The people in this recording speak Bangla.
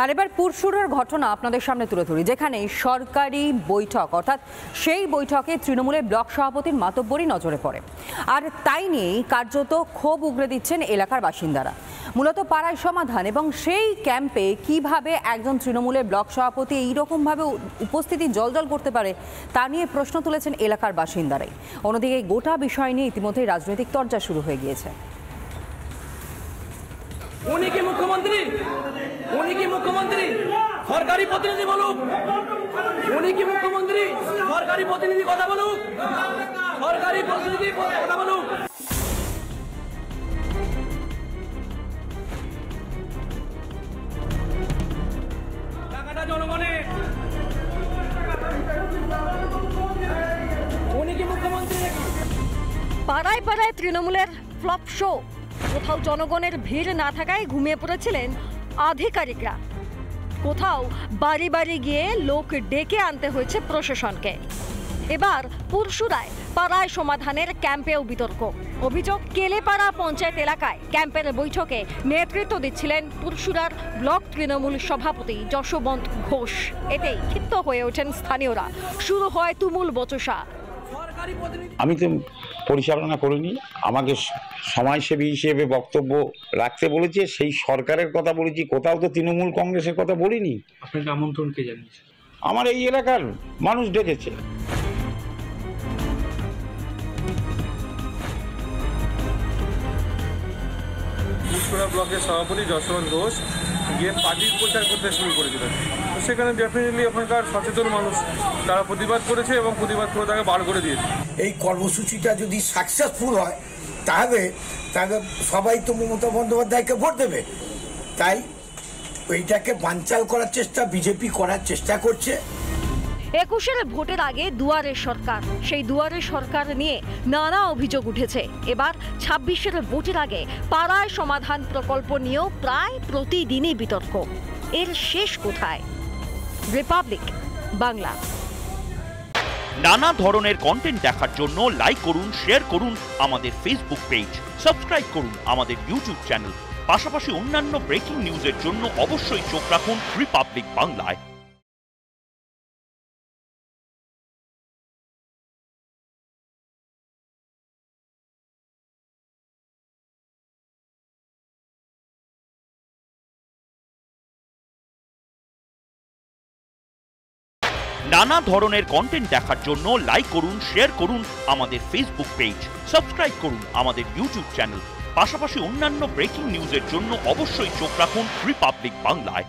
আর এবার পুরসুরের ঘটনা আপনাদের সামনে তুলে ধরি, যেখানে সরকারি বৈঠক অর্থাৎ সেই বৈঠকে তৃণমূলের ব্লক সভাপতির মাতব্বরই নজরে পড়ে। আর তাই নিয়েই কার্যত ক্ষোভ উগরে দিচ্ছেন এলাকার বাসিন্দারা। মূলত পাড়ায় সমাধান এবং সেই ক্যাম্পে কিভাবে একজন তৃণমূলের ব্লক সভাপতি এইরকমভাবে উপস্থিতি জলজল করতে পারে তা নিয়ে প্রশ্ন তুলেছেন এলাকার বাসিন্দারাই। অন্যদিকে গোটা বিষয় নিয়ে ইতিমধ্যেই রাজনৈতিক তরজা শুরু হয়ে গিয়েছে। উনি কি মুখ্যমন্ত্রী? উনি কি মুখ্যমন্ত্রী? সরকারি প্রতিনিধি বলুক। উনি কি মুখ্যমন্ত্রী? সরকারি প্রতিনিধি কথা বলুক। সরকারি প্রতিনিধি কথা বলুক। টাকাটা জনগণের। উনি কি মুখ্যমন্ত্রী? পাড়ায় পাড়ায় তৃণমূলের ফ্লপ শো। কোথাও জনগণের ভিড় না থাকায় ঘুমিয়ে পড়েছিলেন আধিকারিকরা, কোথাও বাড়ি বাড়ি গিয়ে লোক ডেকে আনতে হয়েছে প্রশাসনকে। এবার পুরসুরায় পাড়ায় সমাধানের ক্যাম্পেও বিতর্ক। অভিযোগ, কেলেপাড়া পঞ্চায়েত এলাকায় ক্যাম্পের বৈঠকে নেতৃত্ব দিচ্ছিলেন পুরসুরার ব্লক তৃণমূল সভাপতি যশবন্ত ঘোষ। এতেই ক্ষিপ্ত হয়ে ওঠেন স্থানীয়রা। শুরু হয় তুমুল বচসা। আমি তো পরিচালনা করিনি, আমাকে সমাজসেবী হিসেবে বক্তব্য রাখতে বলেছে, সেই সরকারের কথা বলেছি, কোথাও তো তৃণমূল কংগ্রেসের কথা বলিনি। আপনাকে আমন্ত্রণ কে জানিয়েছে? আমার এই এলাকার মানুষ ডেকেছে। পুরসুরা ব্লকের সভাপতি যশবন্ত ঘোষ গিয়ে পার্টির প্রচার করতে শুরু করেছিলেন। তো সেখানে ডেফিনেটলি ওখানকার সচেতন মানুষ তারা প্রতিবাদ করেছে এবং প্রতিবাদ করে তাকে বার করে দিয়েছে। এই কর্মসূচিটা যদি সাকসেসফুল হয় তাহলে সবাই তো মমতা বন্দ্যোপাধ্যায়কে ভোট দেবে। তাই এইটাকে বানচাল করার চেষ্টা বিজেপি করার চেষ্টা করছে। 21-এর ভোটের আগে দুয়ারের সরকার, সেই দুয়ারের সরকার নিয়ে নানা অভিযোগ উঠেছে। এবার 26-এর ভোটের আগে পাড়ায় সমাধান প্রকল্প নিয়েও প্রায় প্রতিদিনই বিতর্ক। এর শেষ কোথায়? রিপাবলিক বাংলা। নানা ধরনের কন্টেন্ট দেখার জন্য লাইক করুন, শেয়ার করুন আমাদের ফেসবুক পেজ, সাবস্ক্রাইব করুন আমাদের ইউটিউব চ্যানেল। পাশাপাশি অন্যান্য ব্রেকিং নিউজের জন্য অবশ্যই চোখ রাখুন রিপাবলিক বাংলায়। নানা ধরনের কন্টেন্ট দেখার জন্য লাইক করুন, শেয়ার করুন আমাদের ফেসবুক পেজ, সাবস্ক্রাইব করুন আমাদের ইউটিউব চ্যানেল। পাশাপাশি অন্যান্য ব্রেকিং নিউজের জন্য অবশ্যই চোখ রাখুন রিপাবলিক বাংলায়।